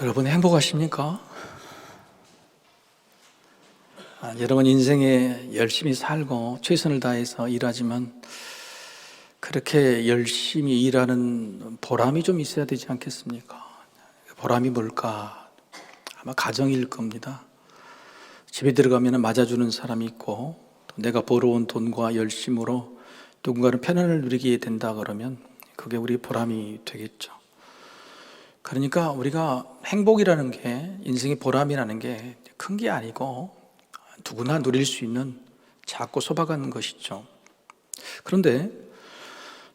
여러분 행복하십니까? 여러분 인생에 열심히 살고 최선을 다해서 일하지만 그렇게 열심히 일하는 보람이 좀 있어야 되지 않겠습니까? 보람이 뭘까? 아마 가정일 겁니다. 집에 들어가면 맞아주는 사람이 있고 또 내가 벌어온 돈과 열심으로 누군가는 편안을 누리게 된다 그러면 그게 우리 보람이 되겠죠. 그러니까 우리가 행복이라는 게, 인생의 보람이라는 게 큰 게 아니고 누구나 누릴 수 있는 작고 소박한 것이죠. 그런데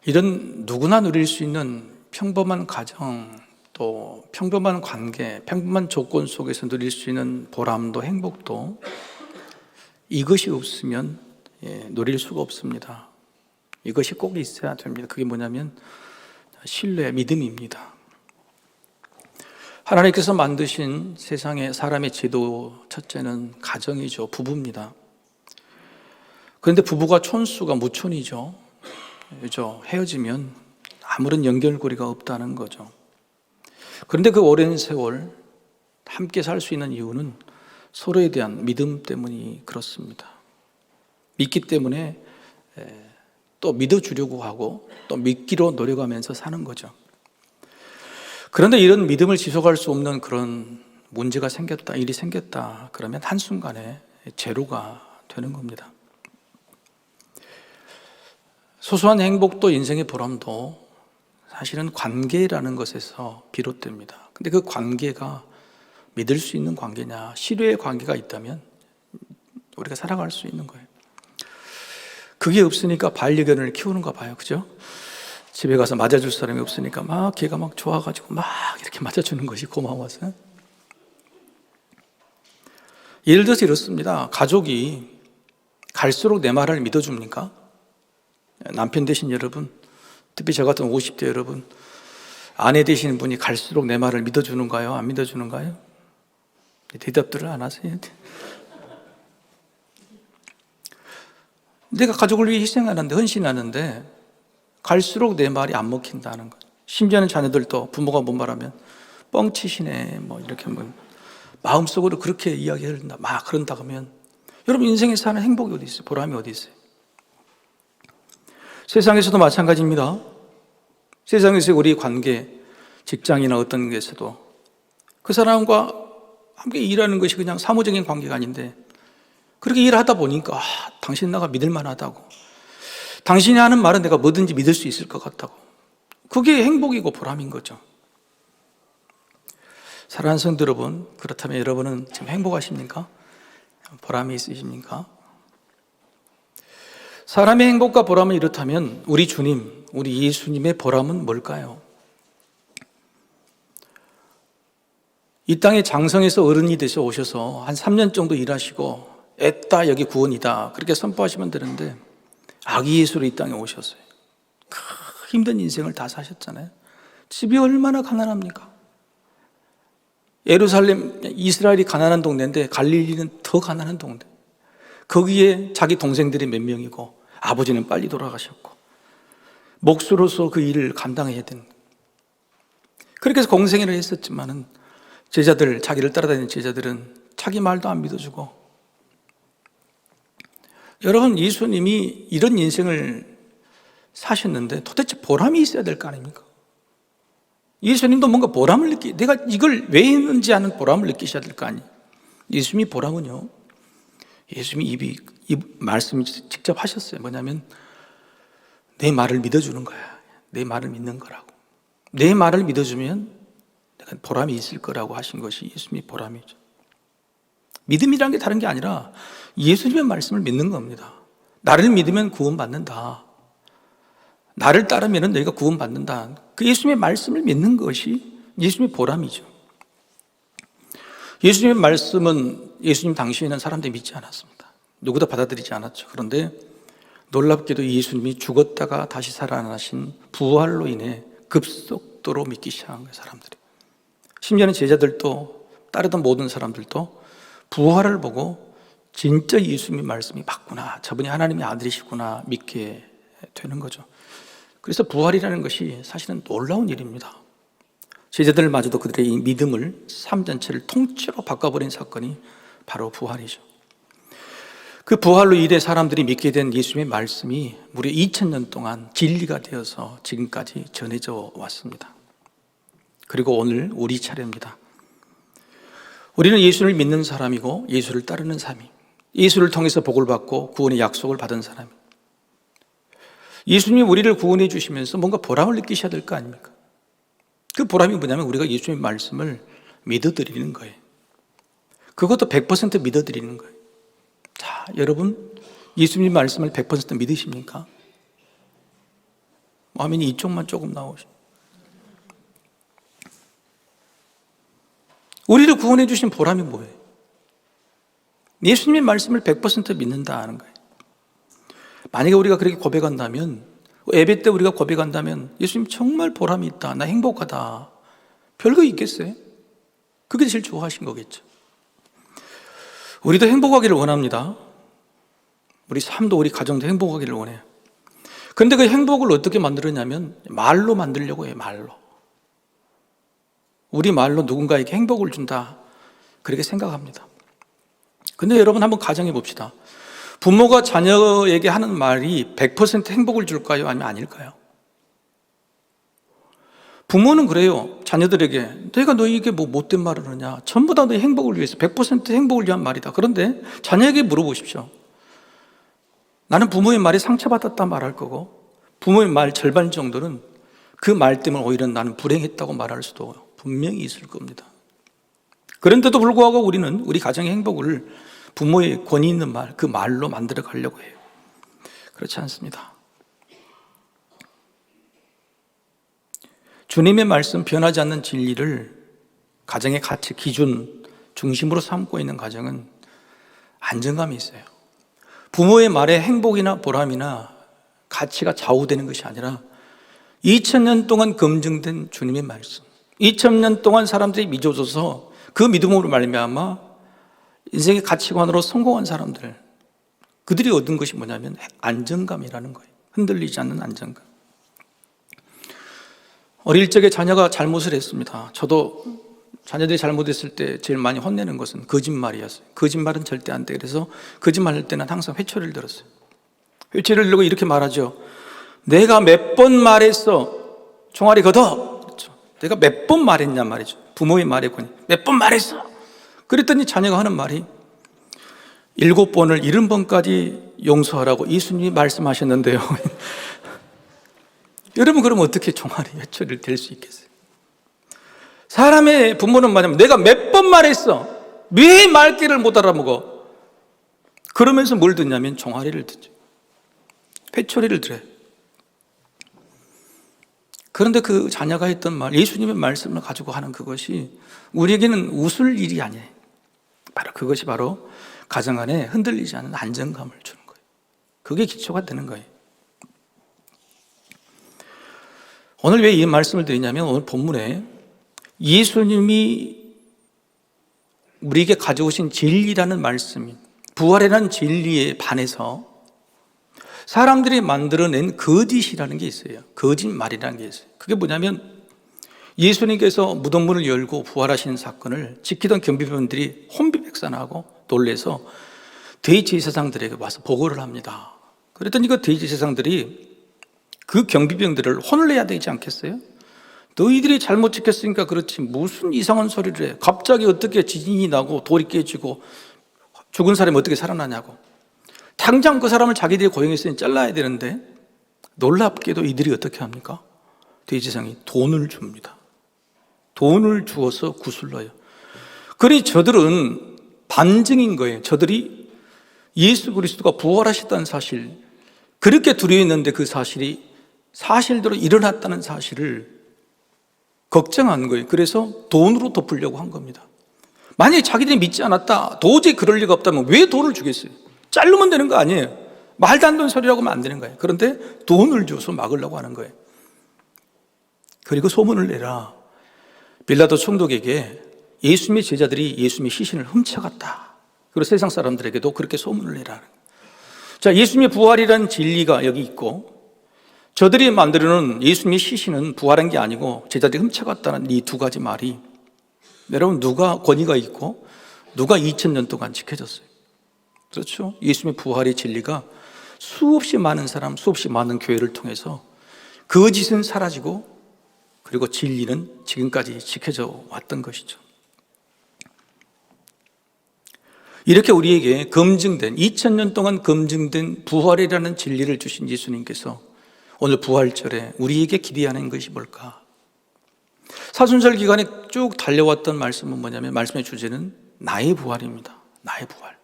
이런 누구나 누릴 수 있는 평범한 가정, 또 평범한 관계, 평범한 조건 속에서 누릴 수 있는 보람도 행복도 이것이 없으면 누릴 수가 없습니다. 이것이 꼭 있어야 됩니다. 그게 뭐냐면 신뢰, 믿음입니다. 하나님께서 만드신 세상의 사람의 제도 첫째는 가정이죠. 부부입니다. 그런데 부부가 촌수가 무촌이죠. 그죠? 헤어지면 아무런 연결고리가 없다는 거죠. 그런데 그 오랜 세월 함께 살 수 있는 이유는 서로에 대한 믿음 때문이 그렇습니다. 믿기 때문에 또 믿어주려고 하고 또 믿기로 노력하면서 사는 거죠. 그런데 이런 믿음을 지속할 수 없는 그런 문제가 생겼다, 일이 생겼다 그러면 한순간에 제로가 되는 겁니다. 소소한 행복도 인생의 보람도 사실은 관계라는 것에서 비롯됩니다. 근데 그 관계가 믿을 수 있는 관계냐, 신뢰의 관계가 있다면 우리가 살아갈 수 있는 거예요. 그게 없으니까 반려견을 키우는가 봐요. 그죠? 집에 가서 맞아줄 사람이 없으니까 막 걔가 막 좋아가지고 막 이렇게 맞아주는 것이 고마워서. 예를 들어서 이렇습니다. 가족이 갈수록 내 말을 믿어줍니까? 남편 되신 여러분, 특히 저 같은 50대 여러분, 아내 되시는 분이 갈수록 내 말을 믿어주는가요? 안 믿어주는가요? 대답들을 안 하세요. 내가 가족을 위해 희생하는데, 헌신하는데 갈수록 내 말이 안 먹힌다는 거예요. 심지어는 자녀들도 부모가 뭔 말하면 뻥치시네 뭐 이렇게 한번 마음속으로 그렇게 이야기한다, 막 그런다 하면 여러분 인생에 사는 행복이 어디 있어요? 보람이 어디 있어요? 세상에서도 마찬가지입니다. 세상에서 우리 관계, 직장이나 어떤 데서도 그 사람과 함께 일하는 것이 그냥 사무적인 관계가 아닌데 그렇게 일하다 보니까 당신 나가 믿을 만하다고, 당신이 하는 말은 내가 뭐든지 믿을 수 있을 것 같다고, 그게 행복이고 보람인 거죠. 사랑하는 성도 여러분, 그렇다면 여러분은 지금 행복하십니까? 보람이 있으십니까? 사람의 행복과 보람은 이렇다면 우리 주님, 우리 예수님의 보람은 뭘까요? 이 땅에 장성에서 어른이 되셔 오셔서 한 3년 정도 일하시고 애따 여기 구원이다 그렇게 선포하시면 되는데 아기 예수로 이 땅에 오셨어요. 힘든 인생을 다 사셨잖아요. 집이 얼마나 가난합니까? 예루살렘, 이스라엘이 가난한 동네인데 갈릴리는 더 가난한 동네. 거기에 자기 동생들이 몇 명이고 아버지는 빨리 돌아가셨고 몫으로서 그 일을 감당해야 되는, 그렇게 해서 공생애를 했었지만은 제자들, 자기를 따라다니는 제자들은 자기 말도 안 믿어주고. 여러분, 예수님이 이런 인생을 사셨는데 도대체 보람이 있어야 될 거 아닙니까? 예수님도 뭔가 보람을 내가 이걸 왜 했는지 하는 보람을 느끼셔야 될 거 아니에요. 예수님이 보람은요, 예수님이 이 말씀을 직접 하셨어요. 뭐냐면 내 말을 믿어주는 거야. 내 말을 믿는 거라고. 내 말을 믿어주면 내가 보람이 있을 거라고 하신 것이 예수님의 보람이죠. 믿음이라는 게 다른 게 아니라 예수님의 말씀을 믿는 겁니다. 나를 믿으면 구원받는다, 나를 따르면 너희가 구원받는다, 그 예수님의 말씀을 믿는 것이 예수님의 보람이죠. 예수님의 말씀은 예수님 당시에는 사람들이 믿지 않았습니다. 누구도 받아들이지 않았죠. 그런데 놀랍게도 예수님이 죽었다가 다시 살아나신 부활로 인해 급속도로 믿기 시작한 거예요, 사람들이. 심지어는 제자들도 따르던 모든 사람들도 부활을 보고 진짜 예수님의 말씀이 맞구나, 저분이 하나님의 아들이시구나 믿게 되는 거죠. 그래서 부활이라는 것이 사실은 놀라운 일입니다. 제자들마저도 그들의 이 믿음을 삶 전체를 통째로 바꿔버린 사건이 바로 부활이죠. 그 부활로 인해 사람들이 믿게 된 예수님의 말씀이 무려 2000년 동안 진리가 되어서 지금까지 전해져 왔습니다. 그리고 오늘 우리 차례입니다. 우리는 예수를 믿는 사람이고 예수를 따르는 사람이, 예수를 통해서 복을 받고 구원의 약속을 받은 사람이, 예수님이 우리를 구원해 주시면서 뭔가 보람을 느끼셔야 될 거 아닙니까? 그 보람이 뭐냐면 우리가 예수님의 말씀을 믿어드리는 거예요. 그것도 100% 믿어드리는 거예요. 자, 여러분 예수님 말씀을 100% 믿으십니까? 아멘이 이쪽만 조금 나오시죠. 우리를 구원해 주신 보람이 뭐예요? 예수님의 말씀을 100% 믿는다 하는 거예요. 만약에 우리가 그렇게 고백한다면, 예배 때 우리가 고백한다면 예수님 정말 보람이 있다, 나 행복하다, 별거 있겠어요? 그게 제일 좋아하신 거겠죠. 우리도 행복하기를 원합니다. 우리 삶도 우리 가정도 행복하기를 원해요. 그런데 그 행복을 어떻게 만들었냐면 말로 만들려고 해요. 말로. 우리 말로 누군가에게 행복을 준다, 그렇게 생각합니다. 근데 여러분 한번 가정해 봅시다. 부모가 자녀에게 하는 말이 100% 행복을 줄까요? 아니면 아닐까요? 부모는 그래요. 자녀들에게 내가 너에게 뭐 못된 말을 하냐, 전부 다 너의 행복을 위해서 100% 행복을 위한 말이다. 그런데 자녀에게 물어보십시오. 나는 부모의 말에 상처받았다 말할 거고, 부모의 말 절반 정도는 그 말 때문에 오히려 나는 불행했다고 말할 수도 분명히 있을 겁니다. 그런데도 불구하고 우리는 우리 가정의 행복을 부모의 권위 있는 말, 그 말로 만들어 가려고 해요. 그렇지 않습니다. 주님의 말씀, 변하지 않는 진리를 가정의 가치, 기준 중심으로 삼고 있는 가정은 안정감이 있어요. 부모의 말에 행복이나 보람이나 가치가 좌우되는 것이 아니라 2000년 동안 검증된 주님의 말씀, 2000년 동안 사람들이 믿어줘서 그 믿음으로 말미암아 인생의 가치관으로 성공한 사람들, 그들이 얻은 것이 뭐냐면 안정감이라는 거예요. 흔들리지 않는 안정감. 어릴 적에 자녀가 잘못을 했습니다. 저도 자녀들이 잘못했을 때 제일 많이 혼내는 것은 거짓말이었어요. 거짓말은 절대 안 돼. 그래서 거짓말할 때는 항상 회초리를 들었어요. 회초리를 들고 이렇게 말하죠. 내가 몇 번 말했어. 종아리 걷어. 그렇죠. 내가 몇 번 말했냐 말이죠. 부모의 말에 권위. 몇 번 말했어. 그랬더니 자녀가 하는 말이 7번을 70번까지 용서하라고 예수님이 말씀하셨는데요. 여러분, 그러면 어떻게 종아리 회초리를 댈 수 있겠어요? 사람의 부모는 뭐냐면 내가 몇 번 말했어. 왜 말귀를 못 알아먹어? 그러면서 뭘 듣냐면 종아리를 듣죠. 회초리를 들어요. 그런데 그 자녀가 했던 말, 예수님의 말씀을 가지고 하는 그것이 우리에게는 웃을 일이 아니에요. 바로 그것이 바로 가정 안에 흔들리지 않는 안정감을 주는 거예요. 그게 기초가 되는 거예요. 오늘 왜 이 말씀을 드리냐면 오늘 본문에 예수님이 우리에게 가져오신 진리라는 말씀이, 부활이라는 진리에 반해서 사람들이 만들어낸 거짓이라는 게 있어요. 거짓말이라는 게 있어요. 그게 뭐냐면 예수님께서 무덤문을 열고 부활하시는 사건을 지키던 경비병들이 혼비백산하고 놀래서 대제사장들에게 와서 보고를 합니다. 그랬더니 그 대제사장들이 그 경비병들을 혼을 내야 되지 않겠어요? 너희들이 잘못 지켰으니까 그렇지 무슨 이상한 소리를 해. 갑자기 어떻게 지진이 나고 돌이 깨지고 죽은 사람이 어떻게 살아나냐고. 당장 그 사람을 자기들이 고용했으니 잘라야 되는데 놀랍게도 이들이 어떻게 합니까? 대제사장이 돈을 줍니다. 돈을 주어서 구슬러요. 그러니 저들은 반증인 거예요. 저들이 예수 그리스도가 부활하셨다는 사실, 그렇게 두려워했는데 그 사실이 사실대로 일어났다는 사실을 걱정한 거예요. 그래서 돈으로 덮으려고 한 겁니다. 만약에 자기들이 믿지 않았다, 도저히 그럴 리가 없다면 왜 돈을 주겠어요? 자르면 되는 거 아니에요. 말도 안 되는 소리라고 하면 안 되는 거예요. 그런데 돈을 줘서 막으려고 하는 거예요. 그리고 소문을 내라. 빌라도 총독에게 예수님의 제자들이 예수님의 시신을 훔쳐갔다. 그리고 세상 사람들에게도 그렇게 소문을 내라. 자, 예수님의 부활이라는 진리가 여기 있고, 저들이 만들어놓은 예수님의 시신은 부활한 게 아니고 제자들이 훔쳐갔다는 이 두 가지 말이, 여러분, 누가 권위가 있고 누가 2000년 동안 지켜졌어요? 그렇죠? 예수님의 부활의 진리가 수없이 많은 사람, 수없이 많은 교회를 통해서 거짓은 사라지고 그리고 진리는 지금까지 지켜져 왔던 것이죠. 이렇게 우리에게 검증된, 2000년 동안 검증된 부활이라는 진리를 주신 예수님께서 오늘 부활절에 우리에게 기대하는 것이 뭘까? 사순절 기간에 쭉 달려왔던 말씀은 뭐냐면, 말씀의 주제는 나의 부활입니다. 나의 부활.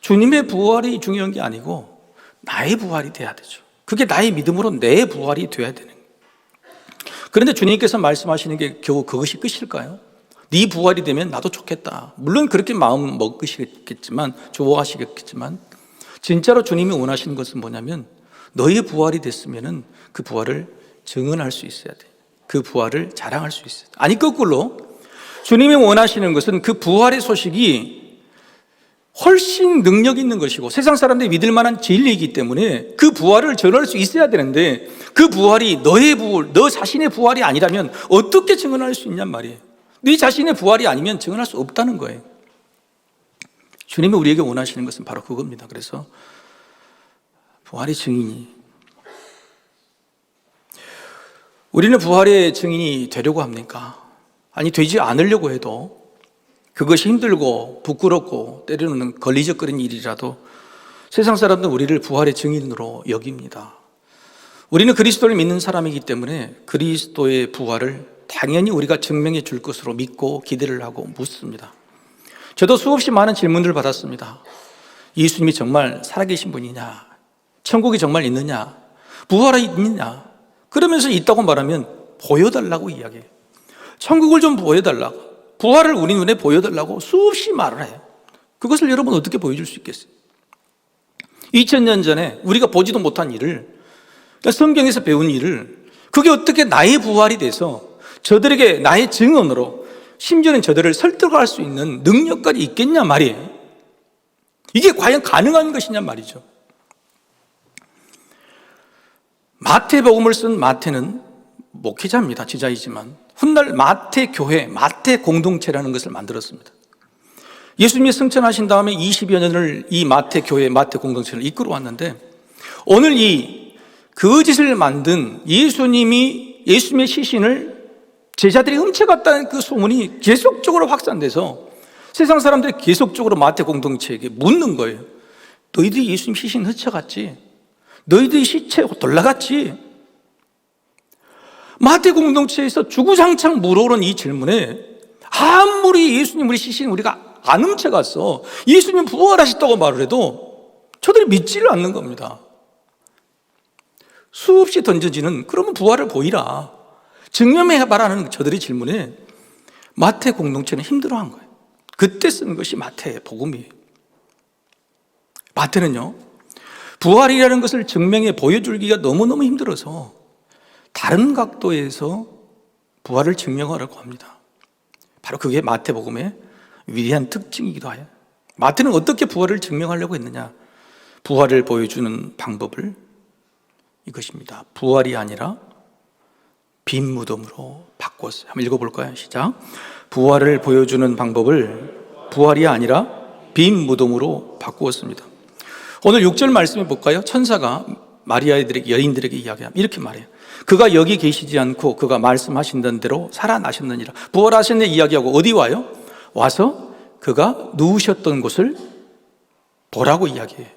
주님의 부활이 중요한 게 아니고 나의 부활이 돼야 되죠. 그게 나의 믿음으로 내 부활이 돼야 되는 거예요. 그런데 주님께서 말씀하시는 게 겨우 그것이 끝일까요? 네 부활이 되면 나도 좋겠다. 물론 그렇게 마음 먹으시겠지만, 좋아하시겠지만, 진짜로 주님이 원하시는 것은 뭐냐면, 너의 부활이 됐으면 그 부활을 증언할 수 있어야 돼. 그 부활을 자랑할 수 있어야 돼. 아니, 거꾸로 주님이 원하시는 것은 그 부활의 소식이 훨씬 능력 있는 것이고 세상 사람들이 믿을 만한 진리이기 때문에 그 부활을 전할 수 있어야 되는데, 그 부활이 너의 부활, 너 자신의 부활이 아니라면 어떻게 증언할 수 있냔 말이에요. 네 자신의 부활이 아니면 증언할 수 없다는 거예요. 주님이 우리에게 원하시는 것은 바로 그겁니다. 그래서 부활의 증인이, 우리는 부활의 증인이 되려고 합니까? 아니, 되지 않으려고 해도 그것이 힘들고 부끄럽고 때로는 걸리적거리는 일이라도 세상 사람들은 우리를 부활의 증인으로 여깁니다. 우리는 그리스도를 믿는 사람이기 때문에 그리스도의 부활을 당연히 우리가 증명해 줄 것으로 믿고 기대를 하고 묻습니다. 저도 수없이 많은 질문들을 받았습니다. 예수님이 정말 살아계신 분이냐? 천국이 정말 있느냐? 부활이 있느냐? 그러면서 있다고 말하면 보여달라고 이야기해요. 천국을 좀 보여달라고, 부활을 우리 눈에 보여달라고 수없이 말을 해요. 그것을 여러분 어떻게 보여줄 수 있겠어요? 2000년 전에 우리가 보지도 못한 일을, 성경에서 배운 일을, 그게 어떻게 나의 부활이 돼서 저들에게 나의 증언으로, 심지어는 저들을 설득할 수 있는 능력까지 있겠냐 말이에요. 이게 과연 가능한 것이냐 말이죠. 마태복음을 쓴 마태는 목회자입니다. 지자이지만 훗날 마태 교회, 마태 공동체라는 것을 만들었습니다. 예수님이 승천하신 다음에 20여 년을 이 마태 교회, 마태 공동체를 이끌어 왔는데, 오늘 이 거짓을 만든 예수님의 시신을 제자들이 훔쳐갔다는 그 소문이 계속적으로 확산돼서 세상 사람들이 계속적으로 마태 공동체에게 묻는 거예요. 너희들이 예수님 시신 훔쳐갔지? 너희들이 시체 돌아갔지? 마태 공동체에서 주구장창 물어오는 이 질문에 아무리 예수님 우리 시신 우리가 안 훔쳐갔어, 예수님 부활하셨다고 말을 해도 저들이 믿지를 않는 겁니다. 수없이 던져지는, 그러면 부활을 보이라, 증명해봐라는 저들의 질문에 마태 공동체는 힘들어한 거예요. 그때 쓴 것이 마태 복음이에요. 마태는요, 부활이라는 것을 증명해 보여주기가 너무너무 힘들어서 다른 각도에서 부활을 증명하라고 합니다. 바로 그게 마태복음의 위대한 특징이기도 해요. 마태는 어떻게 부활을 증명하려고 했느냐? 부활을 보여주는 방법을, 이것입니다. 부활이 아니라 빈 무덤으로 바꾸었어요. 한번 읽어볼까요? 시작. 부활을 보여주는 방법을 부활이 아니라 빈 무덤으로 바꾸었습니다. 오늘 6절 말씀해 볼까요? 천사가 마리아들에게, 여인들에게 이야기합니다. 이렇게 말해요. 그가 여기 계시지 않고 그가 말씀하신다는 대로 살아나셨느니라. 부활하셨네 이야기하고 어디 와요? 와서 그가 누우셨던 곳을 보라고 이야기해요.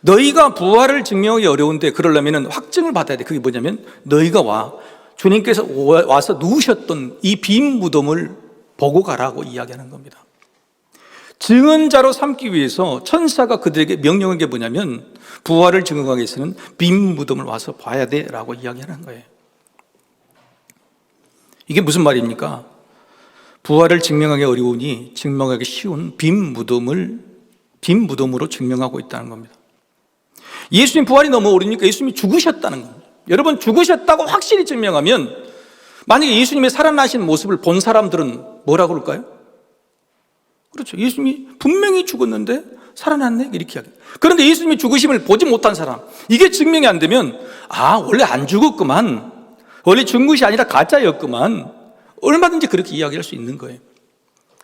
너희가 부활을 증명하기 어려운데 그러려면 확증을 받아야 돼. 그게 뭐냐면 너희가 주님께서 와서 누우셨던 이 빈 무덤을 보고 가라고 이야기하는 겁니다. 증언자로 삼기 위해서 천사가 그들에게 명령한 게 뭐냐면 부활을 증언하기 위해서는 빈 무덤을 와서 봐야 돼 라고 이야기하는 거예요. 이게 무슨 말입니까? 부활을 증명하기 어려우니 증명하기 쉬운 빈 무덤으로 증명하고 있다는 겁니다. 예수님 부활이 너무 어려우니까 예수님이 죽으셨다는 겁니다. 여러분, 죽으셨다고 확실히 증명하면, 만약에 예수님의 살아나신 모습을 본 사람들은 뭐라고 그럴까요? 그렇죠. 예수님이 분명히 죽었는데 살아났네? 이렇게 이야기. 그런데 예수님이 죽으심을 보지 못한 사람, 이게 증명이 안 되면 원래 안 죽었구만, 원래 죽은 것이 아니라 가짜였구만, 얼마든지 그렇게 이야기할 수 있는 거예요.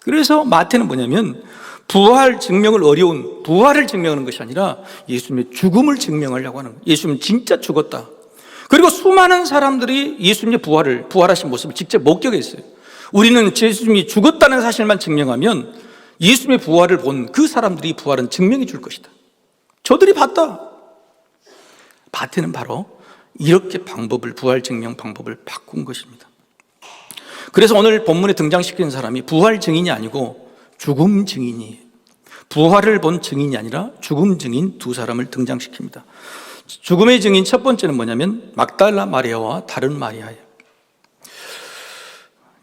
그래서 마태는 뭐냐면 부활을 증명하는 것이 아니라 예수님의 죽음을 증명하려고 하는 거예요. 예수님은 진짜 죽었다. 그리고 수많은 사람들이 예수님의 부활하신 모습을 직접 목격했어요. 우리는 예수님이 죽었다는 사실만 증명하면 예수님의 부활을 본 그 사람들이 부활은 증명해 줄 것이다. 저들이 봤다. 마태는 바로 이렇게 부활 증명 방법을 바꾼 것입니다. 그래서 오늘 본문에 등장시키는 사람이 부활 증인이 아니고 죽음 증인이에요. 부활을 본 증인이 아니라 죽음 증인 두 사람을 등장시킵니다. 죽음의 증인 첫 번째는 뭐냐면 막달라 마리아와 다른 마리아예요.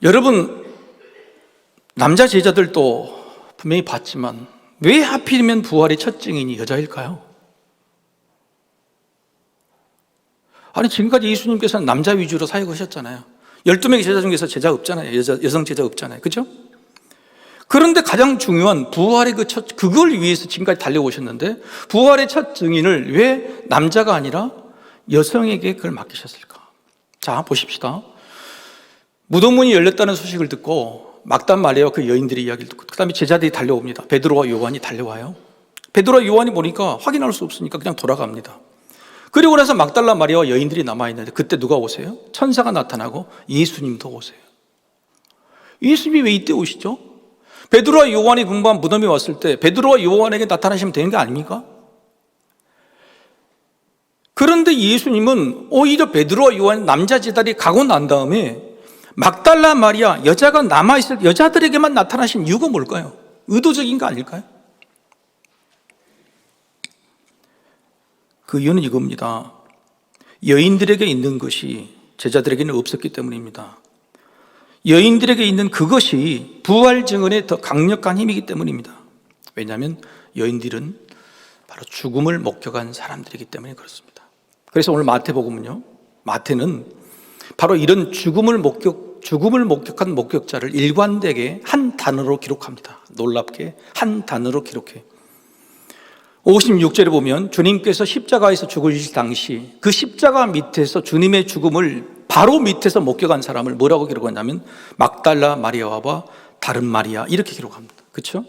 여러분, 남자 제자들도 분명히 봤지만 왜 하필이면 부활의 첫 증인이 여자일까요? 아니, 지금까지 예수님께서는 남자 위주로 사역하셨잖아요. 12명의 제자 중에서 제자 없잖아요. 여성 제자 없잖아요. 그죠? 그런데 가장 중요한 부활의 그걸 위해서 지금까지 달려오셨는데 부활의 첫 증인을 왜 남자가 아니라 여성에게 그걸 맡기셨을까? 자, 보십시다. 무덤문이 열렸다는 소식을 듣고 막단 마리아와 그 여인들의 이야기를 듣고 그 다음에 제자들이 달려옵니다. 베드로와 요한이 달려와요. 베드로와 요한이 보니까 확인할 수 없으니까 그냥 돌아갑니다. 그리고 나서 막달라 마리아와 여인들이 남아있는데 그때 누가 오세요? 천사가 나타나고 예수님도 오세요. 예수님이 왜 이때 오시죠? 베드로와 요한이 금방 무덤에 왔을 때 베드로와 요한에게 나타나시면 되는 게 아닙니까? 그런데 예수님은 오히려 베드로와 요한 남자 제자들이 가고 난 다음에 막달라 마리아 여자가 남아있을 여자들에게만 나타나신 이유가 뭘까요? 의도적인 거 아닐까요? 그 이유는 이겁니다. 여인들에게 있는 것이 제자들에게는 없었기 때문입니다. 여인들에게 있는 그것이 부활 증언의 더 강력한 힘이기 때문입니다. 왜냐하면 여인들은 바로 죽음을 목격한 사람들이기 때문에 그렇습니다. 그래서 오늘 마태복음은요, 마태는 바로 이런 죽음을 목격한 목격자를 일관되게 한 단어로 기록합니다. 놀랍게 한 단어로 기록해요. 56절에 보면 주님께서 십자가에서 죽으실 당시 그 십자가 밑에서 주님의 죽음을 바로 밑에서 목격한 사람을 뭐라고 기록하냐면 막달라 마리아와 다른 마리아 이렇게 기록합니다. 그렇죠?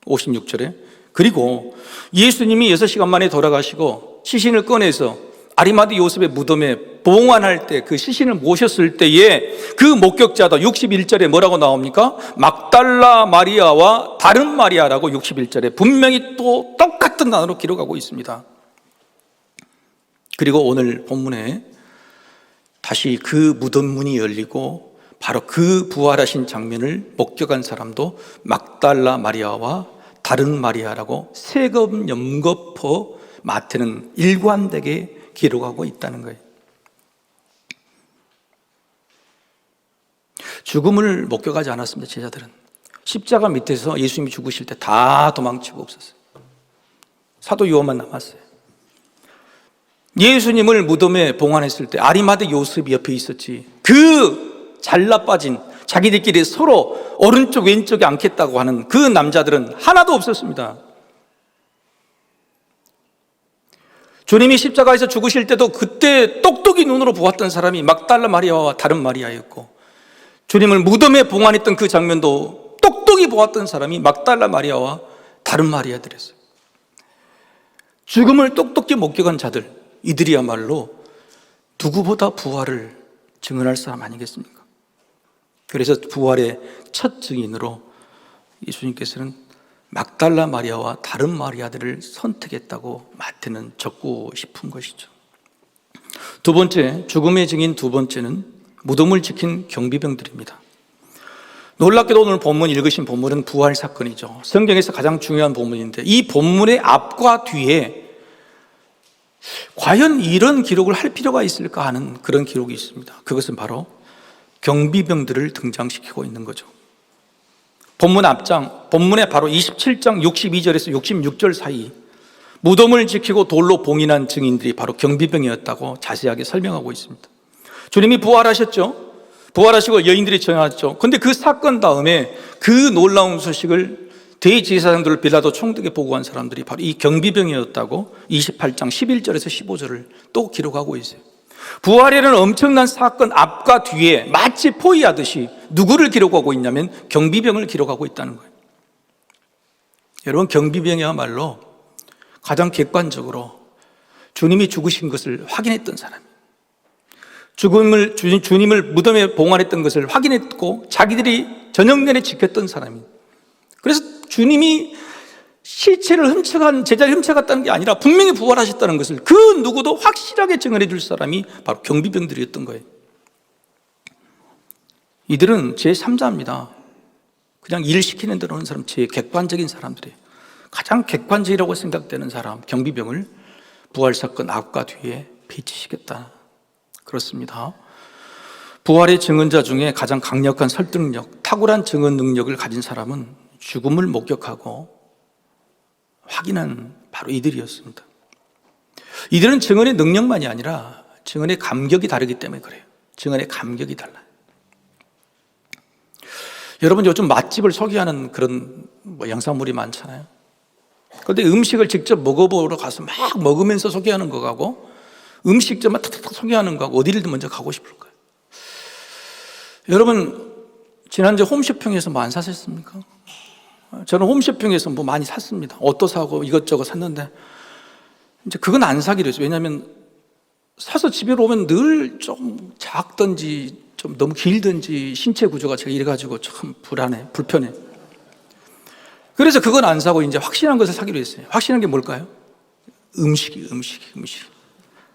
56절에. 그리고 예수님이 6시간 만에 돌아가시고 시신을 꺼내서 아리마대 요셉의 무덤에 봉환할 때 그 시신을 모셨을 때에 그 목격자도 61절에 뭐라고 나옵니까? 막달라 마리아와 다른 마리아라고 61절에 분명히 또 똑같은 단어로 기록하고 있습니다. 그리고 오늘 본문에 다시 그 무덤 문이 열리고 바로 그 부활하신 장면을 목격한 사람도 막달라 마리아와 다른 마리아라고 세검 염거포 마태는 일관되게 기록하고 있다는 거예요. 죽음을 목격하지 않았습니다. 제자들은 십자가 밑에서 예수님이 죽으실 때 다 도망치고 없었어요. 사도 요한만 남았어요. 예수님을 무덤에 봉환했을 때 아리마대 요셉이 옆에 있었지, 그 잘라 빠진 자기들끼리 서로 오른쪽 왼쪽에 앉겠다고 하는 그 남자들은 하나도 없었습니다. 주님이 십자가에서 죽으실 때도 그때 똑똑이 눈으로 보았던 사람이 막달라 마리아와 다른 마리아였고, 주님을 무덤에 봉환했던 그 장면도 똑똑이 보았던 사람이 막달라 마리아와 다른 마리아들이었어요. 죽음을 똑똑히 목격한 자들, 이들이야말로 누구보다 부활을 증언할 사람 아니겠습니까? 그래서 부활의 첫 증인으로 예수님께서는 막달라 마리아와 다른 마리아들을 선택했다고 마태는 적고 싶은 것이죠. 두 번째, 죽음의 증인 두 번째는 무덤을 지킨 경비병들입니다. 놀랍게도 오늘 본문 읽으신 본문은 부활 사건이죠. 성경에서 가장 중요한 본문인데 이 본문의 앞과 뒤에 과연 이런 기록을 할 필요가 있을까 하는 그런 기록이 있습니다. 그것은 바로 경비병들을 등장시키고 있는 거죠. 본문에 바로 27장 62절에서 66절 사이 무덤을 지키고 돌로 봉인한 증인들이 바로 경비병이었다고 자세하게 설명하고 있습니다. 주님이 부활하시고 여인들이 전하죠. 그런데 그 사건 다음에 그 놀라운 소식을 대제사장들을 빌라도 총독에 보고한 사람들이 바로 이 경비병이었다고 28장 11절에서 15절을 또 기록하고 있어요. 부활이라는 엄청난 사건 앞과 뒤에 마치 포위하듯이 누구를 기록하고 있냐면 경비병을 기록하고 있다는 거예요. 여러분, 경비병이야말로 가장 객관적으로 주님이 죽으신 것을 확인했던 사람이에요. 주님을 무덤에 봉환했던 것을 확인했고 자기들이 저녁 내내 지켰던 사람이에요. 그래서 주님이 시체를 훔쳐간, 제자리 훔쳐갔다는 게 아니라 분명히 부활하셨다는 것을 그 누구도 확실하게 증언해 줄 사람이 바로 경비병들이었던 거예요. 이들은 제3자입니다. 그냥 일 시키는 대로 하는 사람, 제 객관적인 사람들이에요. 가장 객관적이라고 생각되는 사람, 경비병을 부활사건 앞과 뒤에 비치시켰다. 그렇습니다. 부활의 증언자 중에 가장 강력한 설득력, 탁월한 증언 능력을 가진 사람은 죽음을 목격하고 확인한 바로 이들이었습니다. 이들은 증언의 능력만이 아니라 증언의 감격이 다르기 때문에 그래요. 증언의 감격이 달라요. 여러분, 요즘 맛집을 소개하는 그런 영상물이 많잖아요. 그런데 음식을 직접 먹어보러 가서 막 먹으면서 소개하는 거하고 음식점만 탁탁탁 소개하는 거하고 어디를 먼저 가고 싶을 거예요. 여러분, 지난주에 홈쇼핑에서 뭐 안 사셨습니까? 저는 홈쇼핑에서 뭐 많이 샀습니다. 옷도 사고 이것저것 샀는데 이제 그건 안 사기로 했어요. 왜냐하면 사서 집에 오면 늘 좀 작든지 좀 너무 길든지 신체 구조가 제가 이래가지고 참 불편해. 그래서 그건 안 사고 이제 확실한 것을 사기로 했어요. 확실한 게 뭘까요? 음식.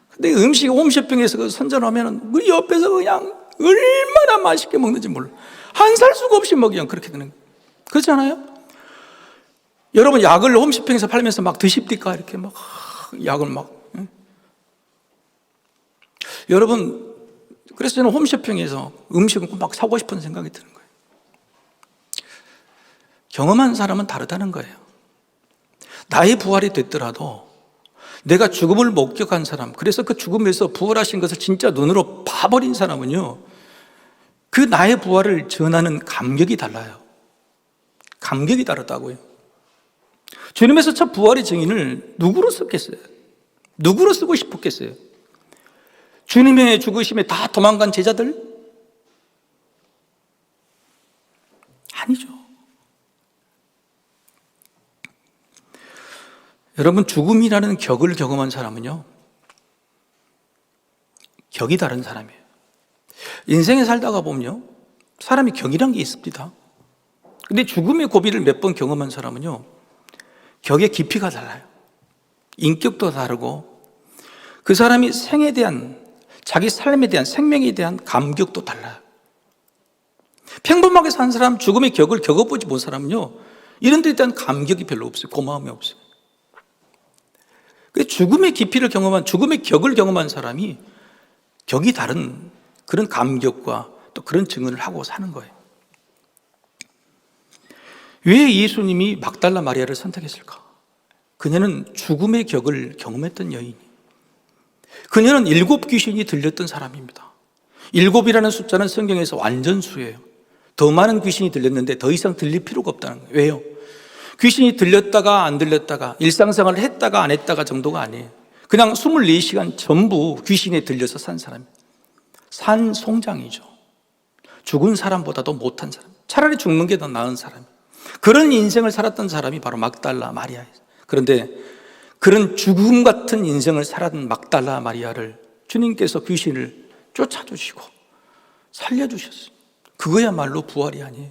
근데 음식이 홈쇼핑에서 그 선전하면 우리 옆에서 그냥 얼마나 맛있게 먹는지 몰라. 한 살 수가 없이 그냥 그렇게 되는 거예요. 그렇지 않아요? 여러분, 약을 홈쇼핑에서 팔면서 막 드십니까? 이렇게 막 약을 막. 응? 여러분, 그래서 저는 홈쇼핑에서 음식을 막 사고 싶은 생각이 드는 거예요. 경험한 사람은 다르다는 거예요. 나의 부활이 됐더라도 내가 죽음을 목격한 사람, 그래서 그 죽음에서 부활하신 것을 진짜 눈으로 봐버린 사람은요, 그 나의 부활을 전하는 감격이 달라요. 감격이 다르다고요. 주님에서 첫 부활의 증인을 누구로 썼겠어요? 누구로 쓰고 싶었겠어요? 주님의 죽으심에 다 도망간 제자들? 아니죠. 여러분, 죽음이라는 격을 경험한 사람은요, 격이 다른 사람이에요. 인생에 살다가 보면요, 사람이 격이란 게 있습니다. 근데 죽음의 고비를 몇 번 경험한 사람은요, 격의 깊이가 달라요. 인격도 다르고 그 사람이 생에 대한, 자기 삶에 대한, 생명에 대한 감격도 달라요. 평범하게 산 사람, 죽음의 격을 겪어보지 못한 사람은요, 이런 데에 대한 감격이 별로 없어요. 고마움이 없어요. 죽음의 깊이를 경험한, 죽음의 격을 경험한 사람이 격이 다른 그런 감격과 또 그런 증언을 하고 사는 거예요. 왜 예수님이 막달라 마리아를 선택했을까? 그녀는 죽음의 격을 경험했던 여인이, 그녀는 7 귀신이 들렸던 사람입니다. 7이라는 숫자는 성경에서 완전수예요. 더 많은 귀신이 들렸는데 더 이상 들릴 필요가 없다는 거예요. 왜요? 귀신이 들렸다가 안 들렸다가, 일상생활을 했다가 안 했다가 정도가 아니에요. 그냥 24시간 전부 귀신에 들려서 산 사람이에요. 산송장이죠. 죽은 사람보다도 못한 사람, 차라리 죽는 게 더 나은 사람, 그런 인생을 살았던 사람이 바로 막달라 마리아예요. 그런데 그런 죽음 같은 인생을 살았던 막달라 마리아를 주님께서 귀신을 쫓아주시고 살려주셨어요. 그거야말로 부활이 아니에요.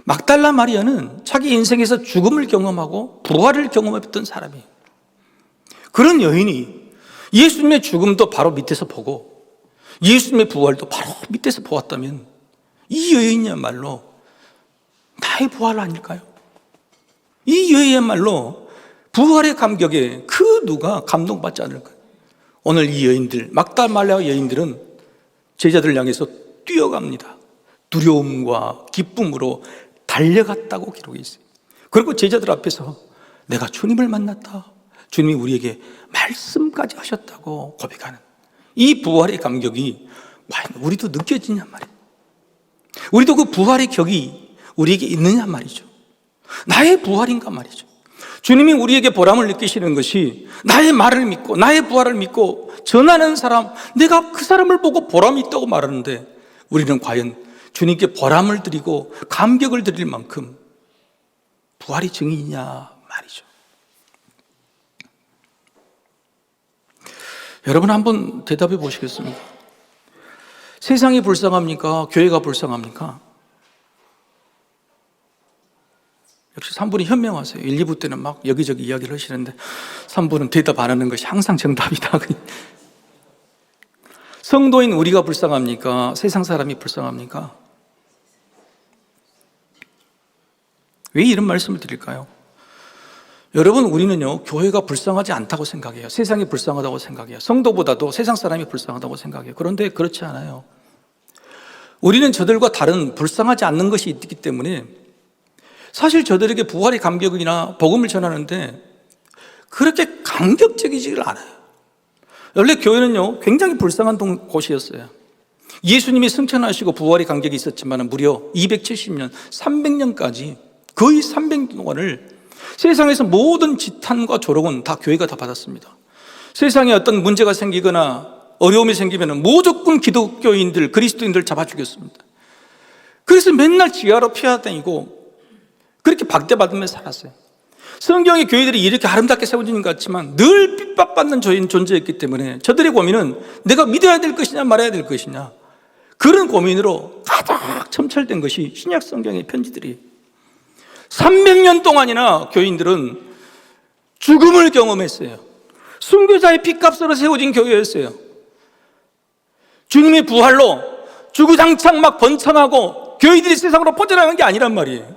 막달라 마리아는 자기 인생에서 죽음을 경험하고 부활을 경험했던 사람이에요. 그런 여인이 예수님의 죽음도 바로 밑에서 보고 예수님의 부활도 바로 밑에서 보았다면 이 여인이야말로 나의 부활 아닐까요? 이 여인이야말로 부활의 감격에 그 누가 감동받지 않을까요? 오늘 이 여인들, 막달라 마리아 여인들은 제자들 향해서 뛰어갑니다. 두려움과 기쁨으로 달려갔다고 기록이 있어요. 그리고 제자들 앞에서 내가 주님을 만났다, 주님이 우리에게 말씀까지 하셨다고 고백하는 이 부활의 감격이 과연 우리도 느껴지냐 말이에요. 우리도 그 부활의 격이 우리에게 있느냐 말이죠. 나의 부활인가 말이죠. 주님이 우리에게 보람을 느끼시는 것이 나의 말을 믿고 나의 부활을 믿고 전하는 사람, 내가 그 사람을 보고 보람이 있다고 말하는데 우리는 과연 주님께 보람을 드리고 감격을 드릴 만큼 부활이 증인이냐 말이죠. 여러분 한번 대답해 보시겠습니까? 세상이 불쌍합니까? 교회가 불쌍합니까? 역시 3분이 현명하세요. 1, 2부 때는 막 여기저기 이야기를 하시는데 3부는 대답 안 하는 것이 항상 정답이다. 성도인 우리가 불쌍합니까? 세상 사람이 불쌍합니까? 왜 이런 말씀을 드릴까요? 여러분, 우리는요, 교회가 불쌍하지 않다고 생각해요. 세상이 불쌍하다고 생각해요. 성도보다도 세상 사람이 불쌍하다고 생각해요. 그런데 그렇지 않아요. 우리는 저들과 다른 불쌍하지 않는 것이 있기 때문에 사실 저들에게 부활의 감격이나 복음을 전하는데 그렇게 감격적이지를 않아요. 원래 교회는요, 굉장히 불쌍한 곳이었어요. 예수님이 승천하시고 부활의 감격이 있었지만 무려 270년, 300년까지 거의 300년 동안을 세상에서 모든 지탄과 조롱은 다 교회가 다 받았습니다. 세상에 어떤 문제가 생기거나 어려움이 생기면 무조건 기독교인들, 그리스도인들 잡아 죽였습니다. 그래서 맨날 지하로 피하다니고 그렇게 박대받으며 살았어요. 성경의 교회들이 이렇게 아름답게 세워진 것 같지만 늘 핍박받는 존재였기 때문에 저들의 고민은 내가 믿어야 될 것이냐 말아야 될 것이냐, 그런 고민으로 가득 첨철된 것이 신약 성경의 편지들이 300년 동안이나 교인들은 죽음을 경험했어요. 순교자의 피값으로 세워진 교회였어요. 주님의 부활로 주구장창 막 번창하고 교회들이 세상으로 퍼져나간 게 아니란 말이에요.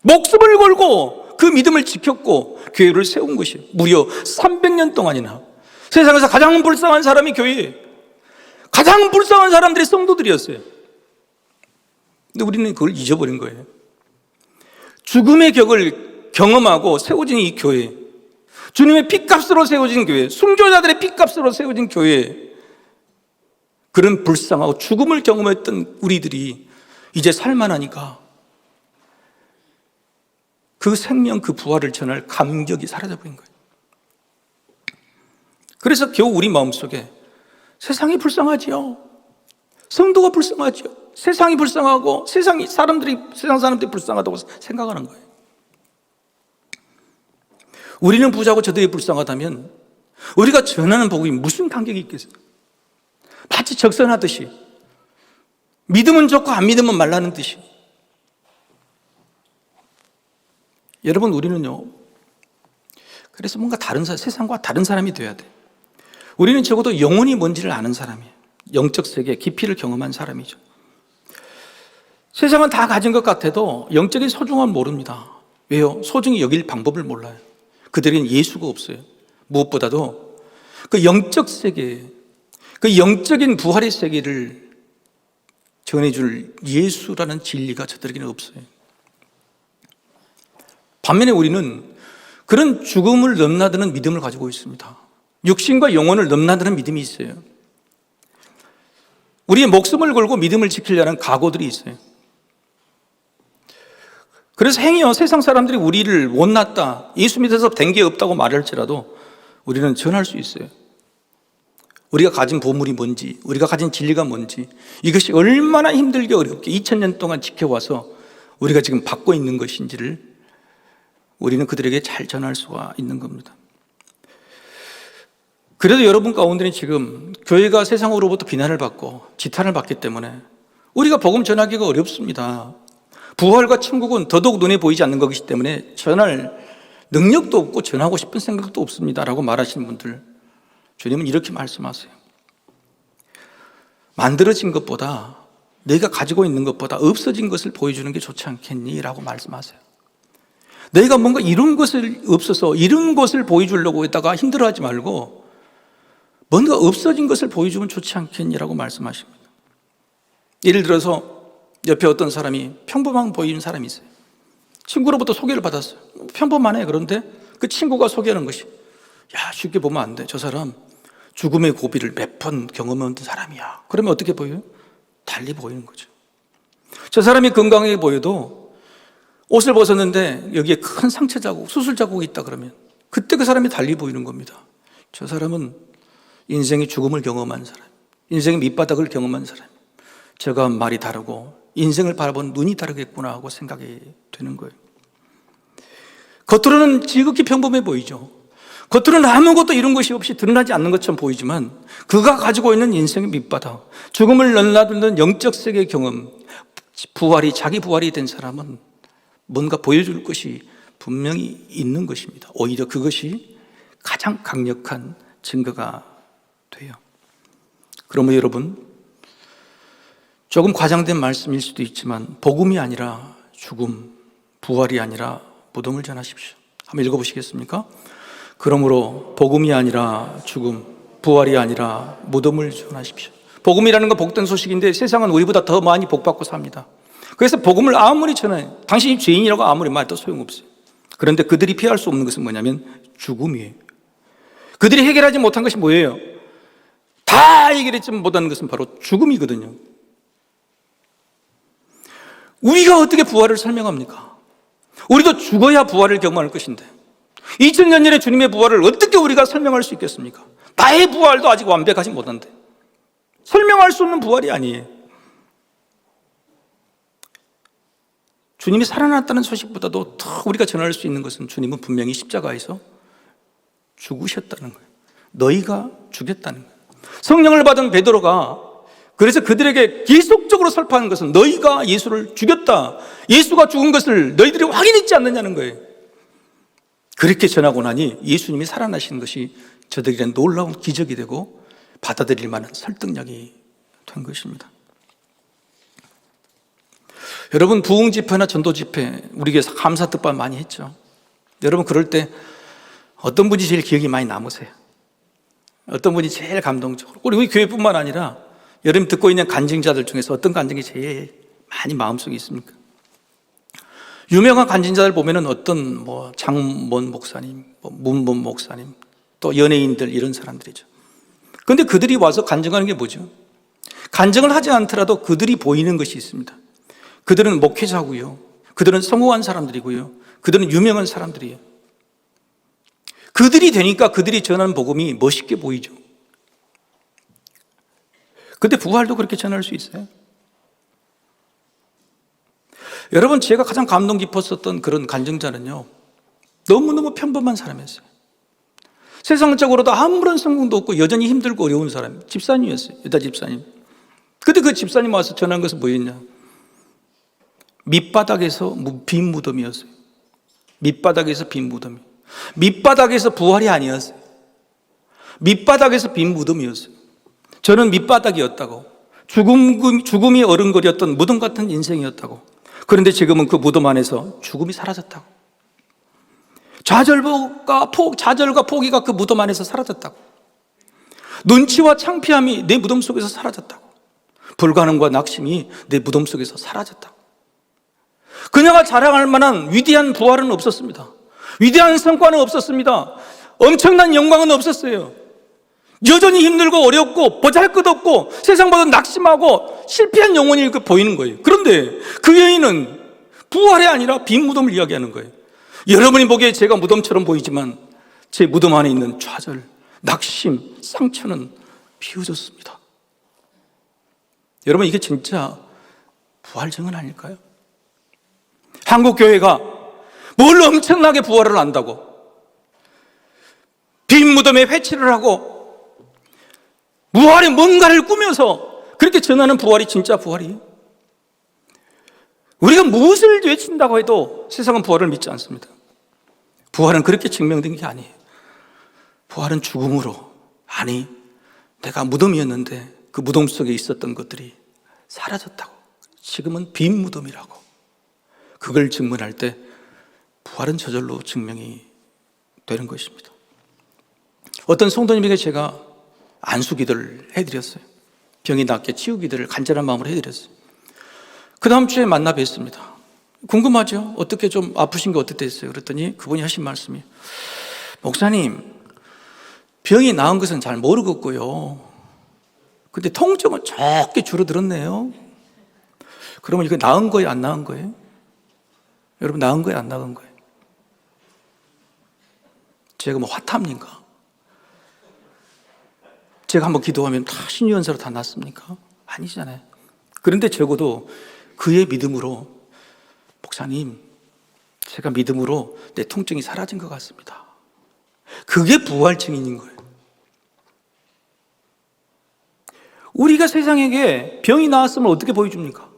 목숨을 걸고 그 믿음을 지켰고 교회를 세운 것이에요. 무려 300년 동안이나. 세상에서 가장 불쌍한 사람이 교회예요. 가장 불쌍한 사람들이 성도들이었어요. 근데 우리는 그걸 잊어버린 거예요. 죽음의 격을 경험하고 세워진 이 교회, 주님의 피값으로 세워진 교회, 순교자들의 피값으로 세워진 교회, 그런 불쌍하고 죽음을 경험했던 우리들이 이제 살만하니까 그 생명, 그 부활을 전할 감격이 사라져버린 거예요. 그래서 겨우 우리 마음속에 세상이 불쌍하지요, 성도가 불쌍하지요, 세상이 불쌍하고 세상 사람들이 불쌍하다고 생각하는 거예요. 우리는 부자고 저들이 불쌍하다면 우리가 전하는 복음이 무슨 감격이 있겠어요? 마치 적선하듯이 믿으면 좋고 안 믿으면 말라는 듯이. 여러분, 우리는요, 그래서 뭔가 세상과 다른 사람이 돼야 돼. 우리는 적어도 영혼이 뭔지를 아는 사람이에요. 영적 세계 깊이를 경험한 사람이죠. 세상은 다 가진 것 같아도 영적인 소중함을 모릅니다. 왜요? 소중히 여길 방법을 몰라요. 그들에겐 예수가 없어요. 무엇보다도 그 영적 세계, 그 영적인 부활의 세계를 전해줄 예수라는 진리가 저들에게는 없어요. 반면에 우리는 그런 죽음을 넘나드는 믿음을 가지고 있습니다. 육신과 영혼을 넘나드는 믿음이 있어요. 우리의 목숨을 걸고 믿음을 지키려는 각오들이 있어요. 그래서 행여 세상 사람들이 우리를 못났다, 예수 믿어서 된 게 없다고 말할지라도 우리는 전할 수 있어요. 우리가 가진 보물이 뭔지, 우리가 가진 진리가 뭔지, 이것이 얼마나 힘들게 어렵게 2000년 동안 지켜와서 우리가 지금 받고 있는 것인지를 우리는 그들에게 잘 전할 수가 있는 겁니다. 그래도 여러분 가운데는 지금 교회가 세상으로부터 비난을 받고 지탄을 받기 때문에 우리가 복음 전하기가 어렵습니다. 부활과 천국은 더더욱 눈에 보이지 않는 것이기 때문에 전할 능력도 없고 전하고 싶은 생각도 없습니다 라고 말하시는 분들, 주님은 이렇게 말씀하세요. 만들어진 것보다, 내가 가지고 있는 것보다 없어진 것을 보여주는 게 좋지 않겠니? 라고 말씀하세요. 내가 뭔가 이런 것을 없어서 이런 것을 보여주려고 했다가 힘들어하지 말고 뭔가 없어진 것을 보여주면 좋지 않겠니라고 말씀하십니다. 예를 들어서 옆에 어떤 사람이 평범한 보이는 사람이 있어요. 친구로부터 소개를 받았어요. 평범하네. 그런데 그 친구가 소개하는 것이, 야, 쉽게 보면 안 돼. 저 사람 죽음의 고비를 몇 번 경험한 사람이야. 그러면 어떻게 보여요? 달리 보이는 거죠. 저 사람이 건강해 보여도 옷을 벗었는데 여기에 큰 상처 자국, 수술 자국이 있다 그러면 그때 그 사람이 달리 보이는 겁니다. 저 사람은 인생의 죽음을 경험한 사람, 인생의 밑바닥을 경험한 사람. 저가 말이 다르고 인생을 바라본 눈이 다르겠구나 하고 생각이 되는 거예요. 겉으로는 지극히 평범해 보이죠. 겉으로는 아무것도 이런 것이 없이 드러나지 않는 것처럼 보이지만 그가 가지고 있는 인생의 밑바닥, 죽음을 넘나드는 영적 세계의 경험, 자기 부활이 된 사람은 뭔가 보여줄 것이 분명히 있는 것입니다. 오히려 그것이 가장 강력한 증거가 돼요. 그러면 여러분, 조금 과장된 말씀일 수도 있지만 복음이 아니라 죽음, 부활이 아니라 무덤을 전하십시오. 한번 읽어보시겠습니까? 그러므로 복음이 아니라 죽음, 부활이 아니라 무덤을 전하십시오. 복음이라는 건 복된 소식인데 세상은 우리보다 더 많이 복받고 삽니다. 그래서 복음을 아무리 전해, 당신이 죄인이라고 아무리 말해도 소용없어요. 그런데 그들이 피할 수 없는 것은 뭐냐면 죽음이에요. 그들이 해결하지 못한 것이 뭐예요? 다 해결했지 못하는 것은 바로 죽음이거든요. 우리가 어떻게 부활을 설명합니까? 우리도 죽어야 부활을 경험할 것인데 2000년 전에 주님의 부활을 어떻게 우리가 설명할 수 있겠습니까? 나의 부활도 아직 완벽하지 못한데 설명할 수 없는 부활이 아니에요. 주님이 살아났다는 소식보다도 더 우리가 전할 수 있는 것은 주님은 분명히 십자가에서 죽으셨다는 거예요. 너희가 죽였다는 거예요. 성령을 받은 베드로가 그래서 그들에게 계속적으로 설파하는 것은 너희가 예수를 죽였다, 예수가 죽은 것을 너희들이 확인했지 않느냐는 거예요. 그렇게 전하고 나니 예수님이 살아나신 것이 저들에게 놀라운 기적이 되고 받아들일 만한 설득력이 된 것입니다. 여러분, 부흥 집회나 전도 집회 우리 교회에서 감사 뜻반 많이 했죠. 여러분, 그럴 때 어떤 분이 제일 기억이 많이 남으세요? 어떤 분이 제일 감동적으로, 우리 교회뿐만 아니라 여러분 듣고 있는 간증자들 중에서 어떤 간증이 제일 많이 마음속에 있습니까? 유명한 간증자들 보면은 어떤 장몬 목사님, 문본 목사님, 또 연예인들 이런 사람들이죠. 그런데 그들이 와서 간증하는 게 뭐죠? 간증을 하지 않더라도 그들이 보이는 것이 있습니다. 그들은 목회자고요. 그들은 성공한 사람들이고요. 그들은 유명한 사람들이에요. 그들이 되니까 그들이 전하는 복음이 멋있게 보이죠. 근데 부활도 그렇게 전할 수 있어요? 여러분, 제가 가장 감동 깊었었던 그런 간증자는요, 너무너무 평범한 사람이었어요. 세상적으로도 아무런 성공도 없고 여전히 힘들고 어려운 사람, 집사님이었어요. 여자 집사님. 근데 그 집사님 와서 전한 것은 뭐였냐? 밑바닥에서 빈 무덤이었어요. 밑바닥에서 빈 무덤이. 밑바닥에서 부활이 아니었어요. 밑바닥에서 빈 무덤이었어요. 저는 밑바닥이었다고, 죽음이 어른거렸던 무덤 같은 인생이었다고. 그런데 지금은 그 무덤 안에서 죽음이 사라졌다고. 좌절과 포기가 그 무덤 안에서 사라졌다고. 눈치와 창피함이 내 무덤 속에서 사라졌다고. 불가능과 낙심이 내 무덤 속에서 사라졌다고. 그녀가 자랑할 만한 위대한 부활은 없었습니다. 위대한 성과는 없었습니다. 엄청난 영광은 없었어요. 여전히 힘들고 어렵고 보잘것없고 세상보다 낙심하고 실패한 영혼이 보이는 거예요. 그런데 그 여인은 부활이 아니라 빈 무덤을 이야기하는 거예요. 여러분이 보기에 제가 무덤처럼 보이지만 제 무덤 안에 있는 좌절, 낙심, 상처는 비워졌습니다. 여러분, 이게 진짜 부활 증언 아닐까요? 한국교회가 뭘 엄청나게 부활을 한다고 빈 무덤에 회치를 하고 부활의 뭔가를 꾸며서 그렇게 전하는 부활이 진짜 부활이에요? 우리가 무엇을 외친다고 해도 세상은 부활을 믿지 않습니다. 부활은 그렇게 증명된 게 아니에요. 부활은 죽음으로, 아니 내가 무덤이었는데 그 무덤 속에 있었던 것들이 사라졌다고, 지금은 빈 무덤이라고, 그걸 증명할 때 부활은 저절로 증명이 되는 것입니다. 어떤 성도님에게 제가 안수기도를 해드렸어요. 병이 낫게 치유기도를 간절한 마음으로 해드렸어요. 그 다음 주에 만나 뵀습니다. 궁금하죠? 어떻게 좀 아프신 게 어떻게 됐어요? 그랬더니 그분이 하신 말씀이, 목사님, 병이 나은 것은 잘 모르겠고요, 근데 통증은 적게 줄어들었네요. 그러면 이거 나은 거예요, 안 나은 거예요? 여러분, 나은 거예요, 안 나은 거예요? 제가 뭐 화탐인가? 제가 한번 기도하면 다 신유연사로 다 낫습니까? 아니잖아요. 그런데 적어도 그의 믿음으로, 목사님, 제가 믿음으로 내 통증이 사라진 것 같습니다. 그게 부활 증인인 거예요. 우리가 세상에게 병이 나았으면 어떻게 보여줍니까?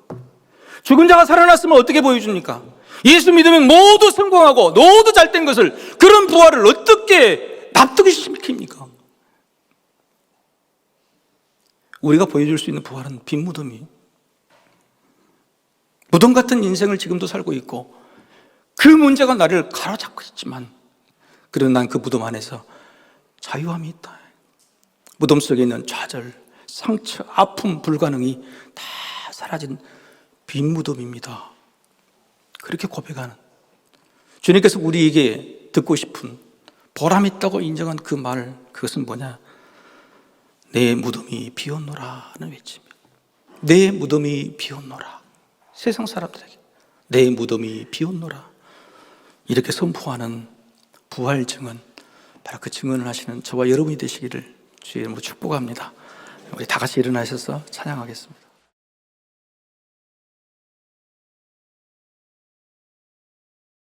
죽은 자가 살아났으면 어떻게 보여줍니까? 예수 믿으면 모두 성공하고 모두 잘된 것을, 그런 부활을 어떻게 납득을 시킵니까? 우리가 보여줄 수 있는 부활은 빈 무덤이, 무덤 같은 인생을 지금도 살고 있고 그 문제가 나를 가로잡고 있지만, 그래도 난 그 무덤 안에서 자유함이 있다. 무덤 속에 있는 좌절, 상처, 아픔, 불가능이 다 사라진 빈 무덤입니다. 그렇게 고백하는, 주님께서 우리에게 듣고 싶은 보람 있다고 인정한 그 말, 그것은 뭐냐? 내 무덤이 비었노라는 외침이에요. 내 무덤이 비었노라. 세상 사람들에게 내 무덤이 비었노라 이렇게 선포하는 부활 증언, 바로 그 증언을 하시는 저와 여러분이 되시기를 주의 이름으로 축복합니다. 우리 다 같이 일어나셔서 찬양하겠습니다.